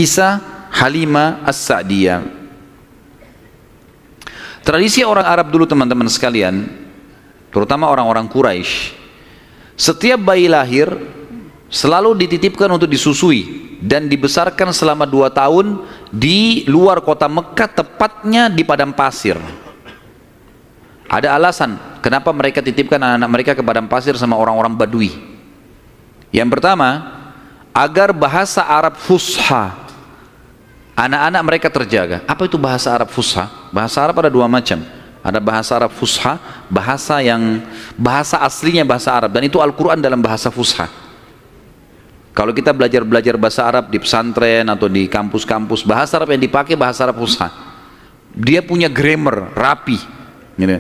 kisah Halimah As-Sa'diyah. Tradisi orang Arab dulu teman-teman sekalian, terutama orang-orang Quraisy, setiap bayi lahir selalu dititipkan untuk disusui dan dibesarkan selama 2 tahun di luar kota Mekah, tepatnya di padang pasir. Ada alasan kenapa mereka titipkan anak-anak mereka ke padang pasir sama orang-orang Badui. Yang pertama, agar bahasa Arab fusha anak-anak mereka terjaga. Apa itu bahasa Arab fusha? Bahasa Arab ada 2 macam. Ada bahasa Arab fusha, bahasa aslinya bahasa Arab, dan itu Al-Quran dalam bahasa fusha. Kalau kita belajar bahasa Arab di pesantren atau di kampus-kampus, bahasa Arab yang dipakai bahasa Arab fusha. Dia punya grammar rapi, gitu.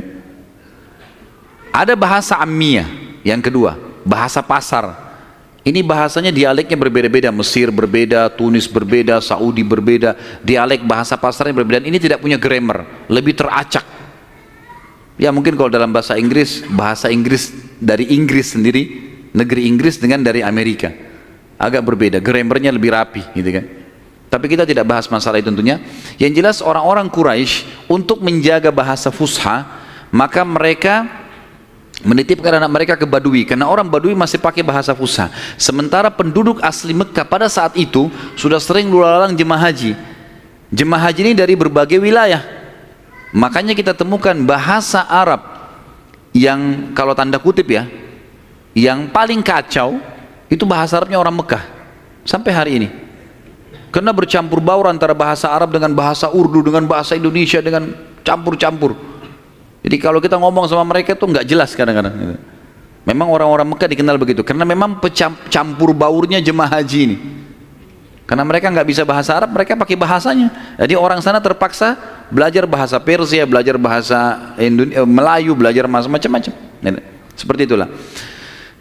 Ada bahasa ammiyah, yang kedua, bahasa pasar. Ini bahasanya dialeknya berbeda-beda, Mesir berbeda, Tunis berbeda, Saudi berbeda, dialek bahasa pasarnya berbeda. Ini tidak punya grammar, lebih teracak. Ya mungkin kalau dalam bahasa Inggris dari Inggris sendiri, negeri Inggris dengan dari Amerika, agak berbeda, grammarnya lebih rapi, gitu kan. Tapi kita tidak bahas masalah itu tentunya. Yang jelas orang-orang Quraisy untuk menjaga bahasa fusha, maka mereka menitipkan anak mereka ke Badui, karena orang Badui masih pakai bahasa fusha. Sementara penduduk asli Mekah pada saat itu sudah sering lalu-lalang jemaah haji. Jemaah haji ini dari berbagai wilayah. Makanya kita temukan bahasa Arab yang kalau tanda kutip ya, yang paling kacau itu bahasa Arabnya orang Mekah sampai hari ini. Karena bercampur baur antara bahasa Arab dengan bahasa Urdu dengan bahasa Indonesia, dengan campur-campur. Jadi kalau kita ngomong sama mereka itu nggak jelas kadang-kadang. Memang orang-orang Mekah dikenal begitu, karena memang campur baurnya jemaah haji ini. Karena mereka nggak bisa bahasa Arab, mereka pakai bahasanya. Jadi orang sana terpaksa belajar bahasa Persia, belajar bahasa Melayu, belajar macam-macam. Seperti itulah.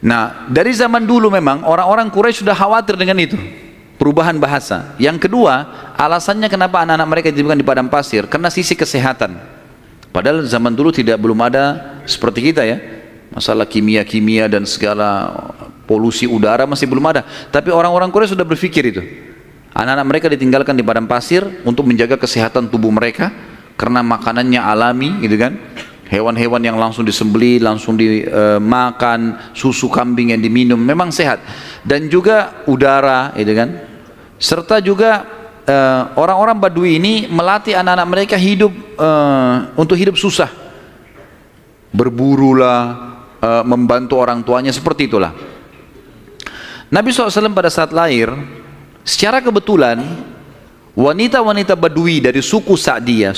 Nah, dari zaman dulu memang orang-orang Quraisy sudah khawatir dengan itu, perubahan bahasa. Yang kedua, alasannya kenapa anak-anak mereka dititipkan di padang pasir, karena sisi kesehatan. Padahal zaman dulu belum ada seperti kita ya, masalah kimia-kimia dan segala polusi udara masih belum ada. Tapi orang-orang Quraisy sudah berpikir itu. Anak-anak mereka ditinggalkan di padang pasir untuk menjaga kesehatan tubuh mereka, karena makanannya alami, gitu kan. Hewan-hewan yang langsung disembelih, langsung dimakan, susu kambing yang diminum, memang sehat. Dan juga udara, gitu kan. Serta juga orang-orang Badui ini melatih anak-anak mereka hidup untuk hidup susah, berburulah, membantu orang tuanya, seperti itulah. Nabi SAW pada saat lahir, secara kebetulan wanita-wanita Badui dari suku Sa'diyah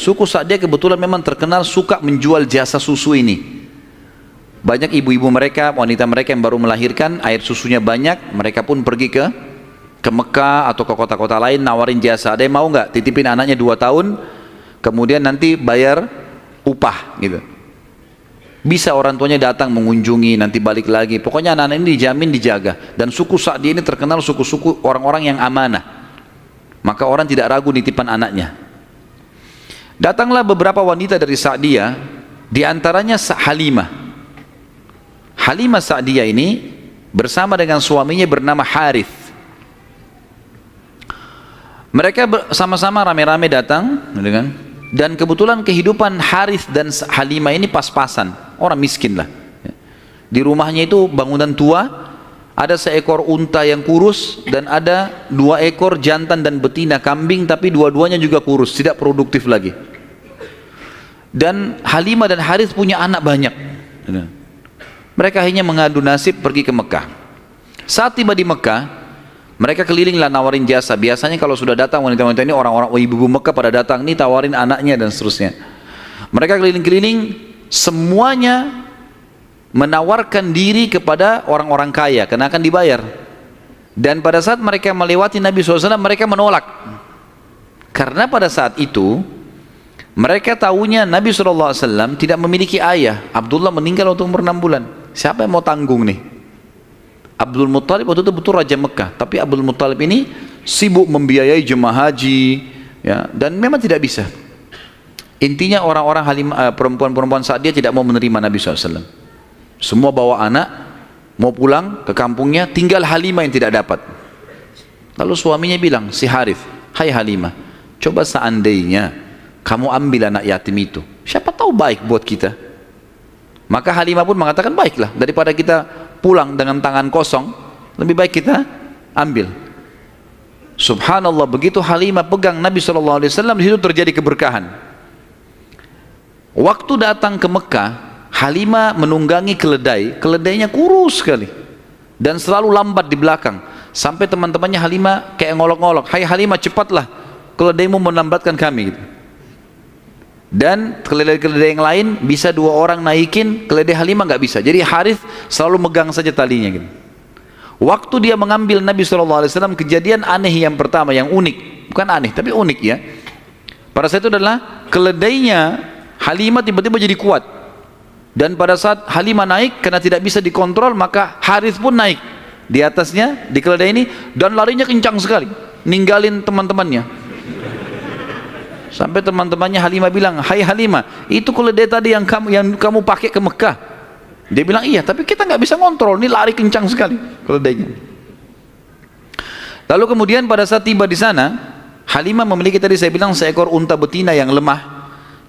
kebetulan memang terkenal suka menjual jasa susu ini. Banyak ibu-ibu mereka, wanita mereka yang baru melahirkan, air susunya banyak, mereka pun pergi ke Mekah atau ke kota-kota lain nawarin jasa. Ada yang mau nggak titipin anaknya 2 tahun, kemudian nanti bayar upah gitu. Bisa orang tuanya datang mengunjungi, nanti balik lagi. Pokoknya anak-anak ini dijamin dijaga. Dan suku Sa'di ini terkenal suku-suku orang-orang yang amanah. Maka orang tidak ragu nitipan anaknya. Datanglah beberapa wanita dari Sa'diyah, diantaranya Halimah. Halimah Sa'diyah ini bersama dengan suaminya bernama Harith. Mereka sama-sama rame-rame datang, dan kebetulan kehidupan Harith dan Halimah ini pas-pasan, orang miskin lah. Di rumahnya itu bangunan tua, ada seekor unta yang kurus dan ada 2 ekor jantan dan betina kambing, tapi dua-duanya juga kurus, tidak produktif lagi. Dan Halimah dan Harith punya anak banyak. Mereka akhirnya mengadu nasib pergi ke Mekah. Saat tiba di Mekah, mereka kelilinglah nawarin jasa. Biasanya kalau sudah datang wanita-wanita ini, orang-orang ibu-ibu Mekah pada datang nih, tawarin anaknya dan seterusnya. Mereka keliling-keliling, semuanya menawarkan diri kepada orang-orang kaya karena akan dibayar. Dan pada saat mereka melewati Nabi SAW, mereka menolak. Karena pada saat itu mereka tahunya Nabi SAW tidak memiliki ayah. Abdullah meninggal waktu umur 6 bulan. Siapa yang mau tanggung nih? Abdul Muttalib waktu itu betul Raja Mekah, tapi Abdul Muttalib ini sibuk membiayai jemaah haji, ya, dan memang tidak bisa. Intinya orang-orang perempuan-perempuan saat dia tidak mau menerima Nabi SAW. Semua bawa anak, mau pulang ke kampungnya, tinggal Halimah yang tidak dapat. Lalu suaminya bilang, si Harith, hai Halimah, coba seandainya kamu ambil anak yatim itu, siapa tahu baik buat kita. Maka Halimah pun mengatakan, baiklah, daripada kita pulang dengan tangan kosong, lebih baik kita ambil. Subhanallah, begitu Halimah pegang Nabi SAW, di situ terjadi keberkahan. Waktu datang ke Mekah, Halimah menunggangi keledai, keledainya kurus sekali dan selalu lambat di belakang, sampai teman-temannya Halimah kayak ngolok-ngolok, hai Halimah, cepatlah, keledaimu melambatkan kami gitu. Dan keledai-keledai yang lain bisa 2 orang naikin, keledai Halimah nggak bisa, jadi Harith selalu megang saja talinya gitu. Waktu dia mengambil Nabi SAW, kejadian aneh yang pertama, yang unik, bukan aneh tapi unik ya, pada saat itu adalah keledainya Halimah tiba-tiba jadi kuat, dan pada saat Halimah naik karena tidak bisa dikontrol, maka Harith pun naik di atasnya, di keledai ini, dan larinya kencang sekali, ninggalin teman-temannya. Sampai teman-temannya Halimah bilang, hai Halimah, itu keledai tadi yang kamu pakai ke Mekah. Dia bilang, iya, tapi kita nggak bisa ngontrol, ini lari kencang sekali keledainya. Lalu kemudian pada saat tiba di sana, Halimah memiliki tadi saya bilang seekor unta betina yang lemah.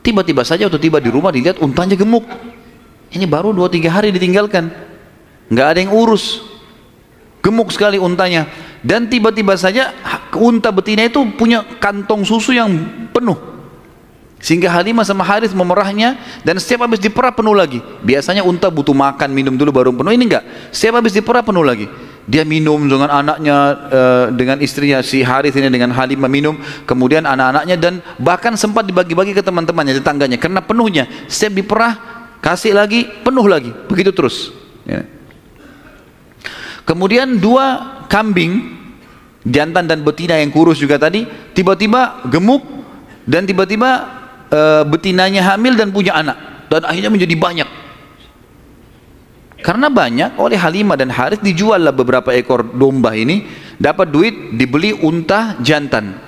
Tiba-tiba saja waktu tiba di rumah dilihat untanya gemuk. Ini baru 2-3 hari ditinggalkan, nggak ada yang urus, gemuk sekali untanya. Dan tiba-tiba saja unta betina itu punya kantong susu yang penuh, sehingga Halimah sama Harith memerahnya, dan setiap habis diperah penuh lagi. Biasanya unta butuh makan, minum dulu baru penuh, ini enggak, setiap habis diperah penuh lagi. Dia minum dengan anaknya, dengan istrinya si Harith ini, dengan Halimah minum, kemudian anak-anaknya, dan bahkan sempat dibagi-bagi ke teman-temannya, tetangganya, karena penuhnya. Setiap diperah kasih lagi, penuh lagi, begitu terus ya. Kemudian 2 kambing, jantan dan betina yang kurus juga tadi, tiba-tiba gemuk, dan tiba-tiba betinanya hamil dan punya anak, dan akhirnya menjadi banyak. Karena banyak, oleh Halimah dan Harith dijuallah beberapa ekor domba ini, dapat duit, dibeli unta jantan,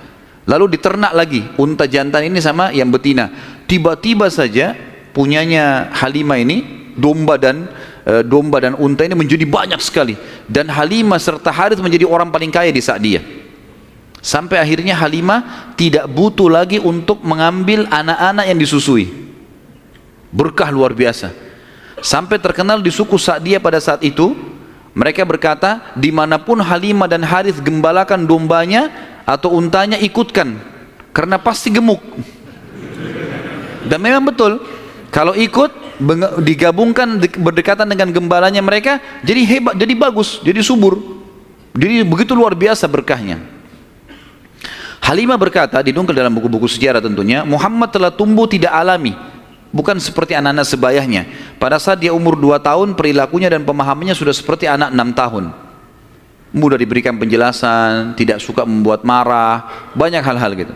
lalu diternak lagi unta jantan ini sama yang betina. Tiba-tiba saja punyanya Halimah ini, domba dan unta ini menjadi banyak sekali, dan Halimah serta Harith menjadi orang paling kaya di saat dia. Sampai akhirnya Halimah tidak butuh lagi untuk mengambil anak-anak yang disusui. Berkah luar biasa. Sampai terkenal di suku Sa'diyah pada saat itu, mereka berkata, dimanapun Halimah dan Harith gembalakan dombanya atau untanya, ikutkan, karena pasti gemuk. Dan memang betul, kalau ikut digabungkan berdekatan dengan gembalanya mereka, jadi hebat, jadi bagus, jadi subur, jadi begitu luar biasa berkahnya. Halimah berkata, dinukil dalam buku-buku sejarah tentunya, Muhammad telah tumbuh tidak alami, bukan seperti anak-anak sebayahnya. Pada saat dia umur 2 tahun, perilakunya dan pemahamannya sudah seperti anak 6 tahun. Mudah diberikan penjelasan, tidak suka membuat marah, banyak hal-hal gitu.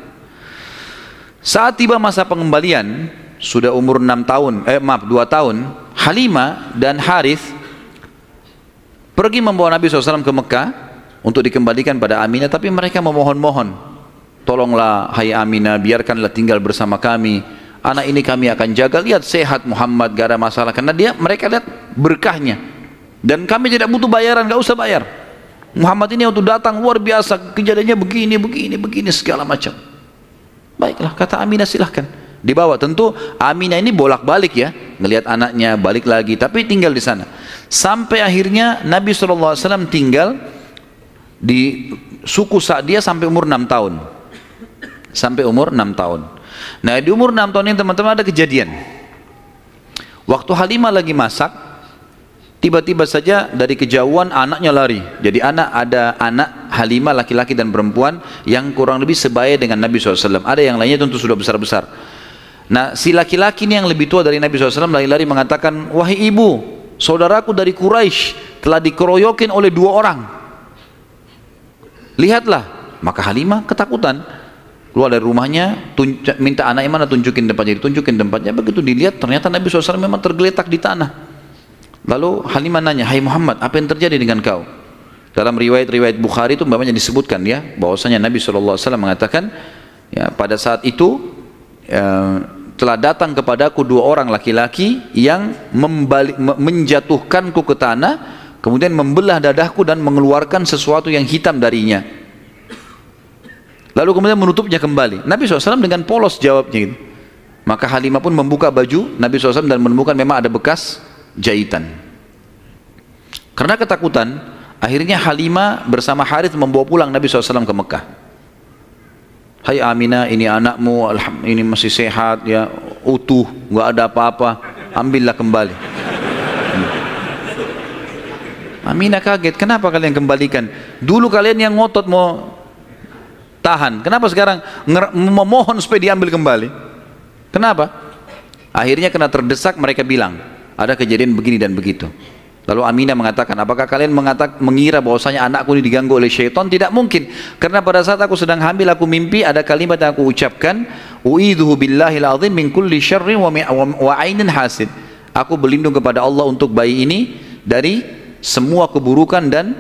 Saat tiba masa pengembalian, sudah umur 2 tahun, Halimah dan Harith pergi membawa Nabi SAW ke Mekah untuk dikembalikan pada Aminah, tapi mereka memohon-mohon, tolonglah hai Aminah, biarkanlah tinggal bersama kami, anak ini kami akan jaga, lihat sehat Muhammad, gak ada masalah, karena mereka lihat berkahnya, dan kami tidak butuh bayaran, gak usah bayar. Muhammad ini waktu datang luar biasa, kejadiannya begini segala macam. Baiklah, kata Aminah, silahkan dibawa. Tentu Aminah ini bolak-balik ya, ngelihat anaknya, balik lagi, tapi tinggal di sana. Sampai akhirnya Nabi SAW tinggal di suku Sa'diyah sampai umur 6 tahun. Sampai umur 6 tahun. Nah, di umur 6 tahun ini teman-teman ada kejadian. Waktu Halimah lagi masak, tiba-tiba saja dari kejauhan anaknya lari. Jadi ada anak Halimah laki-laki dan perempuan yang kurang lebih sebaya dengan Nabi SAW. Ada yang lainnya tentu sudah besar-besar. Nah, si laki-laki ini yang lebih tua dari Nabi SAW lari-lari mengatakan, wahai ibu, saudaraku dari Quraisy telah dikeroyokin oleh 2 orang. Lihatlah. Maka Halimah ketakutan, keluar dari rumahnya, minta anaknya mana, tunjukin tempatnya, ditunjukin tempatnya. Begitu dilihat, ternyata Nabi SAW memang tergeletak di tanah. Lalu Halimah nanya, hai Muhammad, apa yang terjadi dengan kau? Dalam riwayat-riwayat Bukhari itu banyak disebutkan ya, bahwasanya Nabi SAW mengatakan, ya, pada saat itu telah datang kepadaku 2 orang laki-laki yang menjatuhkanku ke tanah, kemudian membelah dadahku dan mengeluarkan sesuatu yang hitam darinya. Lalu kemudian menutupnya kembali. Nabi SAW dengan polos jawabnya gitu. Maka Halimah pun membuka baju Nabi SAW dan menemukan memang ada bekas jahitan. Karena ketakutan, akhirnya Halimah bersama Harith membawa pulang Nabi SAW ke Mekah. Hai Aminah, ini anakmu, ini masih sehat ya, utuh, nggak ada apa-apa, ambillah kembali. Aminah kaget, kenapa kalian kembalikan? Dulu kalian yang ngotot mau tahan, kenapa sekarang memohon supaya diambil kembali? Kenapa? Akhirnya kena terdesak, mereka bilang ada kejadian begini dan begitu. Lalu Aminah mengatakan, apakah kalian mengira bahwasanya anakku ini diganggu oleh syaitan? Tidak mungkin, karena pada saat aku sedang hamil aku mimpi ada kalimat yang aku ucapkan, u'idzuhu billahil azim min kulli syarrin wa ainin hasid. Aku berlindung kepada Allah untuk bayi ini dari semua keburukan dan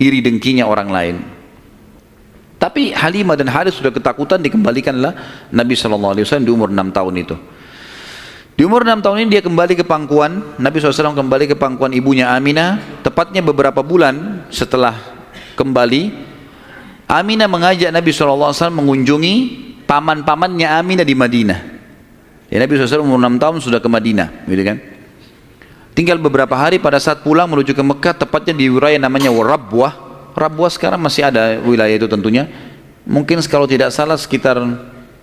iri dengkinya orang lain. Tapi Halimah dan Harith sudah ketakutan, dikembalikanlah Nabi SAW di umur 6 tahun itu. Di umur 6 tahun ini dia kembali ke pangkuan, Nabi SAW kembali ke pangkuan ibunya Aminah. Tepatnya beberapa bulan setelah kembali, Aminah mengajak Nabi SAW mengunjungi paman-pamannya Aminah di Madinah. Ya, Nabi SAW umur 6 tahun sudah ke Madinah, gitu kan? Tinggal beberapa hari pada saat pulang menuju ke Mekah, tepatnya di wilayah namanya Rabwah. Rabwah sekarang masih ada wilayah itu tentunya. Mungkin kalau tidak salah sekitar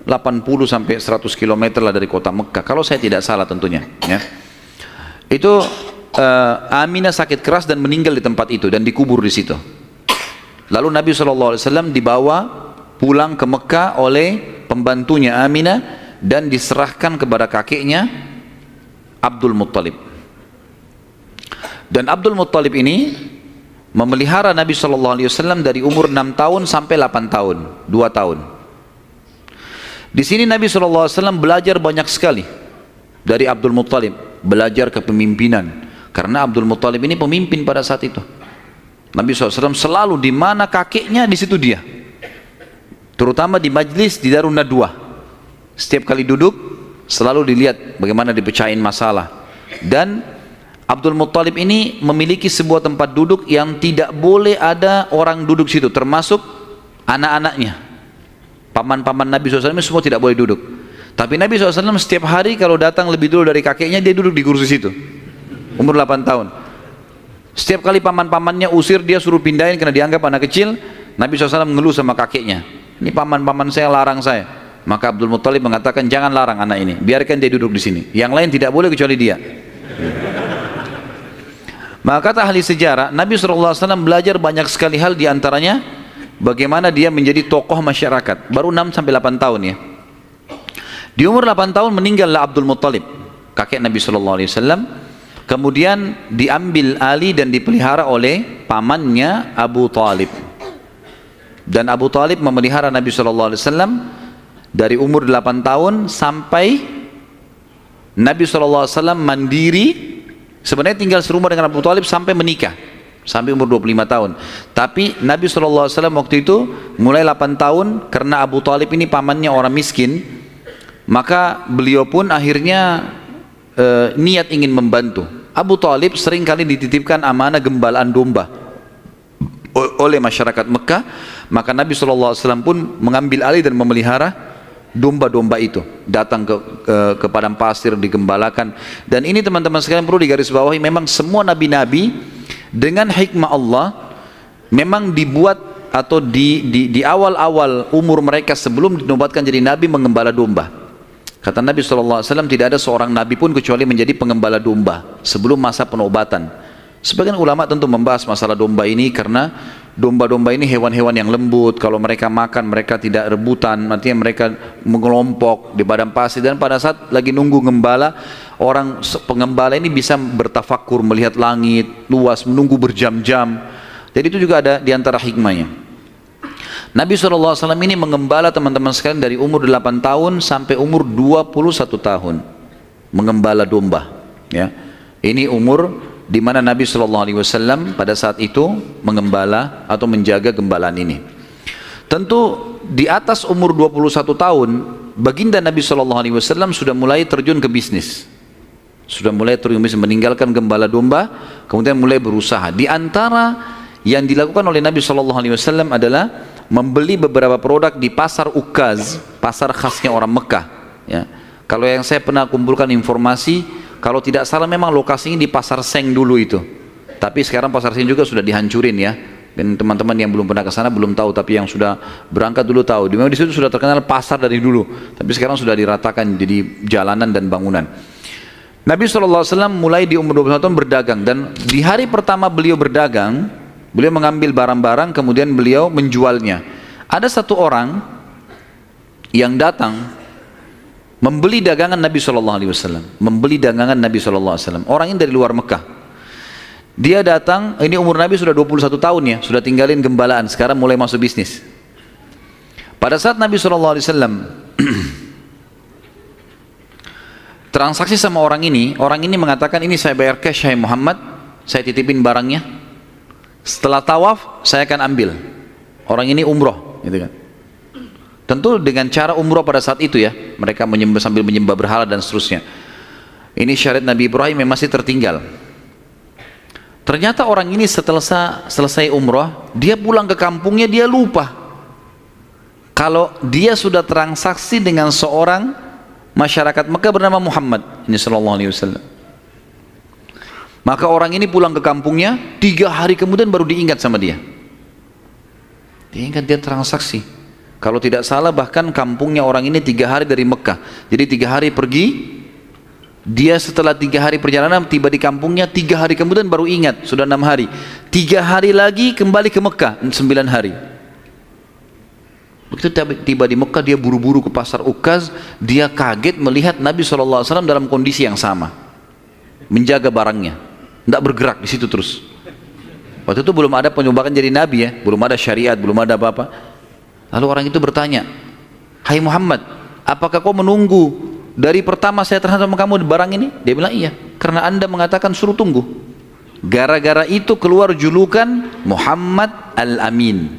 80 sampai 100 km lah dari kota Mekah, kalau saya tidak salah tentunya ya. Itu Aminah sakit keras dan meninggal di tempat itu dan dikubur di situ. Lalu Nabi SAW dibawa pulang ke Mekah oleh pembantunya Aminah dan diserahkan kepada kakeknya Abdul Muttalib. Dan Abdul Muttalib ini memelihara Nabi SAW dari umur 6 tahun sampai 8 tahun, 2 tahun. Di sini Nabi SAW belajar banyak sekali dari Abdul Muttalib, belajar kepemimpinan, karena Abdul Muttalib ini pemimpin pada saat itu. Nabi SAW selalu di mana kakeknya, di situ dia. Terutama di majlis di Darun Nadwah. Setiap kali duduk selalu dilihat bagaimana dipecahin masalah. Dan Abdul Muttalib ini memiliki sebuah tempat duduk yang tidak boleh ada orang duduk situ, termasuk anak-anaknya. Paman-paman Nabi SAW semua tidak boleh duduk. Tapi Nabi SAW setiap hari kalau datang lebih dulu dari kakeknya, dia duduk di kursi situ. Umur 8 tahun. Setiap kali paman-pamannya usir, dia suruh pindahin karena dianggap anak kecil. Nabi SAW mengeluh sama kakeknya, ini paman-paman saya larang saya. Maka Abdul Muttalib mengatakan, jangan larang anak ini, biarkan dia duduk di sini. Yang lain tidak boleh kecuali dia. Maka kata ahli sejarah, Nabi SAW belajar banyak sekali hal, diantaranya bagaimana dia menjadi tokoh masyarakat. Baru 6 sampai 8 tahun ya. Di umur 8 tahun meninggallah Abdul Muttalib, kakek Nabi SAW. Kemudian diambil alih dan dipelihara oleh pamannya Abu Talib. Dan Abu Talib memelihara Nabi SAW dari umur 8 tahun sampai Nabi SAW mandiri. Sebenarnya tinggal serumah dengan Abu Talib sampai menikah, sampai umur 25 tahun. Tapi Nabi SAW waktu itu mulai 8 tahun, karena Abu Talib ini pamannya orang miskin, maka beliau pun akhirnya niat ingin membantu. Abu Talib sering kali dititipkan amanah gembalaan domba oleh masyarakat Mekah. Maka Nabi SAW pun mengambil alih dan memelihara domba-domba itu, datang ke padang pasir, digembalakan. Dan ini teman-teman sekalian perlu digarisbawahi, memang semua nabi-nabi dengan hikmah Allah memang dibuat atau di awal-awal umur mereka sebelum dinobatkan jadi nabi mengembala domba. Kata Nabi SAW, tidak ada seorang nabi pun kecuali menjadi pengembala domba sebelum masa penobatan. Sebagian ulama tentu membahas masalah domba ini karena domba-domba ini hewan-hewan yang lembut, kalau mereka makan mereka tidak rebutan, artinya mereka mengelompok di padang pasir. Dan pada saat lagi nunggu gembala, orang pengembala ini bisa bertafakur, melihat langit luas, menunggu berjam-jam. Jadi itu juga ada diantara hikmahnya. Nabi SAW ini mengembala teman-teman sekalian dari umur 8 tahun sampai umur 21 tahun mengembala domba ya. Ini umur di mana Nabi SAW pada saat itu mengembala atau menjaga gembalaan ini. Tentu di atas umur 21 tahun baginda Nabi SAW sudah mulai terjun ke bisnis, sudah mulai terjun ke bisnis, meninggalkan gembala domba, kemudian mulai berusaha. Di antara yang dilakukan oleh Nabi SAW adalah membeli beberapa produk di pasar Ukaz, pasar khasnya orang Mekah. Ya. Kalau yang saya pernah kumpulkan informasi, kalau tidak salah memang lokasinya di pasar Seng dulu itu. Tapi sekarang pasar Seng juga sudah dihancurin ya. Dan teman-teman yang belum pernah ke sana belum tahu, tapi yang sudah berangkat dulu tahu. Memang di situ sudah terkenal pasar dari dulu, tapi sekarang sudah diratakan jadi jalanan dan bangunan. Nabi SAW mulai di umur 21 tahun berdagang, dan di hari pertama beliau berdagang, beliau mengambil barang-barang kemudian beliau menjualnya. Ada satu orang yang datang membeli dagangan Nabi SAW, membeli dagangan Nabi SAW. Orang ini dari luar Mekah. Dia datang, ini umur Nabi sudah 21 tahun ya, sudah tinggalin gembalaan, sekarang mulai masuk bisnis. Pada saat Nabi SAW transaksi sama orang ini mengatakan, ini saya bayar cash, hai Muhammad, saya titipin barangnya. Setelah tawaf, saya akan ambil. Orang ini umroh, gitu kan. Tentu dengan cara umroh pada saat itu ya, mereka sambil menyembah berhala dan seterusnya. Ini syariat Nabi Ibrahim yang masih tertinggal. Ternyata orang ini setelah selesai umroh, dia pulang ke kampungnya, dia lupa kalau dia sudah transaksi dengan seorang masyarakat Mekah bernama Muhammad ini sallallahu alaihi wasallam. Maka orang ini pulang ke kampungnya, 3 hari kemudian baru diingat sama dia. Diingat dia transaksi. Kalau tidak salah bahkan kampungnya orang ini 3 hari dari Mekah. Jadi 3 hari pergi, dia setelah 3 hari perjalanan tiba di kampungnya, 3 hari kemudian baru ingat, sudah 6 hari. 3 hari lagi kembali ke Mekah, 9 hari. Begitu tiba di Mekah, dia buru-buru ke pasar Ukaz. Dia kaget melihat Nabi SAW dalam kondisi yang sama, menjaga barangnya, tidak bergerak di situ terus. Waktu itu belum ada penyumbatan jadi Nabi ya, belum ada syariat, belum ada apa-apa. Lalu orang itu bertanya, hai Muhammad, apakah kau menunggu dari pertama saya terhadap kamu di barang ini? Dia bilang iya, karena anda mengatakan suruh tunggu. Gara-gara itu keluar julukan Muhammad Al-Amin,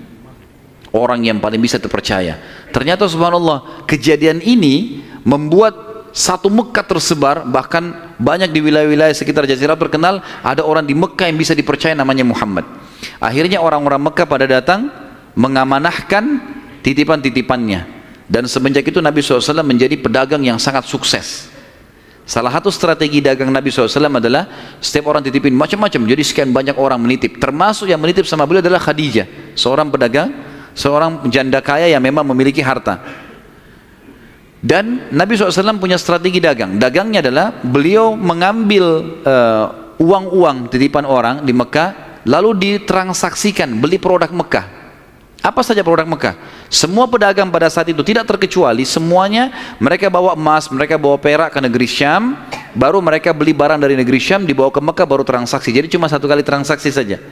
orang yang paling bisa terpercaya. Ternyata subhanallah, kejadian ini membuat satu Mekah tersebar, bahkan banyak di wilayah-wilayah sekitar Jazirah terkenal ada orang di Mekah yang bisa dipercaya namanya Muhammad. Akhirnya orang-orang Mekah pada datang mengamanahkan titipan-titipannya. Dan semenjak itu Nabi SAW menjadi pedagang yang sangat sukses. Salah satu strategi dagang Nabi SAW adalah setiap orang titipin macam-macam, jadi sekian banyak orang menitip. Termasuk yang menitip sama beliau adalah Khadijah, seorang pedagang, seorang janda kaya yang memang memiliki harta. Dan Nabi SAW punya strategi dagang. Dagangnya adalah beliau mengambil uang-uang titipan orang di Mekah, lalu ditransaksikan, beli produk Mekah. Apa saja produk Mekah? Semua pedagang pada saat itu tidak terkecuali, semuanya mereka bawa emas, mereka bawa perak ke negeri Syam, baru mereka beli barang dari negeri Syam, dibawa ke Mekah, baru transaksi. Jadi cuma 1 kali transaksi saja.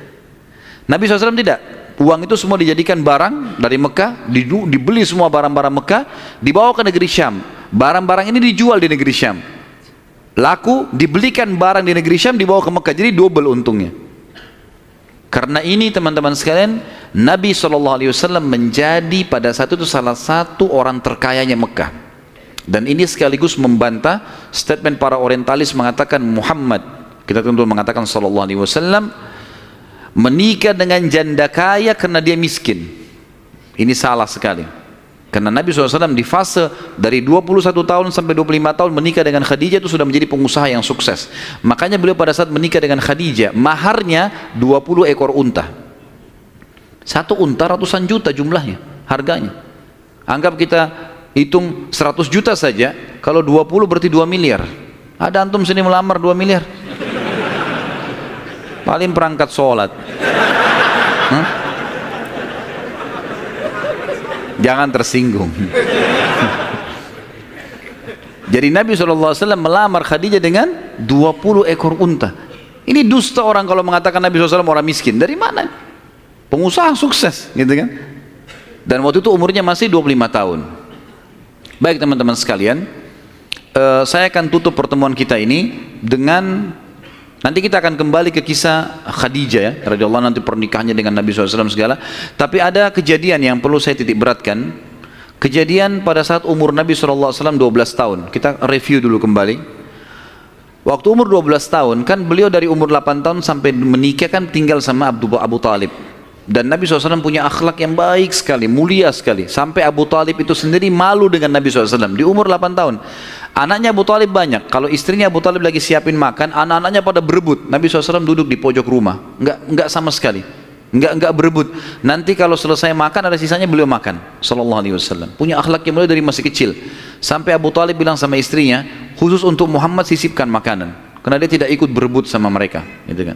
Nabi SAW tidak. Uang itu semua dijadikan barang dari Mekah, dibeli semua barang-barang Mekah, dibawa ke negeri Syam. Barang-barang ini dijual di negeri Syam. Laku, dibelikan barang di negeri Syam, dibawa ke Mekah. Jadi double untungnya. Karena ini teman-teman sekalian, Nabi SAW menjadi pada saat itu salah satu orang terkayanya Mekah. Dan ini sekaligus membantah statement para orientalis mengatakan Muhammad, kita tentu mengatakan SAW, menikah dengan janda kaya karena dia miskin. Ini salah sekali. Karena Nabi SAW di fase dari 21 tahun sampai 25 tahun menikah dengan Khadijah itu sudah menjadi pengusaha yang sukses. Makanya beliau pada saat menikah dengan Khadijah, maharnya 20 ekor unta. 1 unta ratusan juta jumlahnya, harganya. Anggap kita hitung 100 juta saja, kalau 20 berarti 2 miliar. Ada antum sini melamar 2 miliar? Paling perangkat sholat. Jangan tersinggung. Jadi Nabi SAW melamar Khadijah dengan 20 ekor unta. Ini dusta orang kalau mengatakan Nabi SAW orang miskin. Dari mana? Pengusaha sukses, gitu kan? Dan waktu itu umurnya masih 25 tahun. Baik teman-teman sekalian, saya akan tutup pertemuan kita ini dengan, nanti kita akan kembali ke kisah Khadijah ya, radhiyallahu anha, nanti pernikahannya dengan Nabi SAW segala. Tapi ada kejadian yang perlu saya titik beratkan. Kejadian pada saat umur Nabi SAW 12 tahun. Kita review dulu kembali. Waktu umur 12 tahun, kan beliau dari umur 8 tahun sampai menikah kan tinggal sama Abu Talib. Dan Nabi SAW punya akhlak yang baik sekali, mulia sekali. Sampai Abu Talib itu sendiri malu dengan Nabi SAW. Di umur 8 tahun. Anaknya Abu Talib banyak. Kalau istrinya Abu Talib lagi siapin makan, anak-anaknya pada berebut. Nabi SAW duduk di pojok rumah. Enggak sama sekali. Enggak berebut. Nanti kalau selesai makan, ada sisanya beliau makan. Sallallahu alaihi wasallam. Punya akhlak yang mulia dari masih kecil. Sampai Abu Talib bilang sama istrinya, khusus untuk Muhammad sisipkan makanan. Karena dia tidak ikut berebut sama mereka. Gitu kan.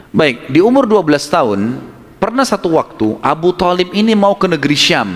Baik, di umur 12 tahun, pernah satu waktu Abu Talib ini mau ke negeri Syam.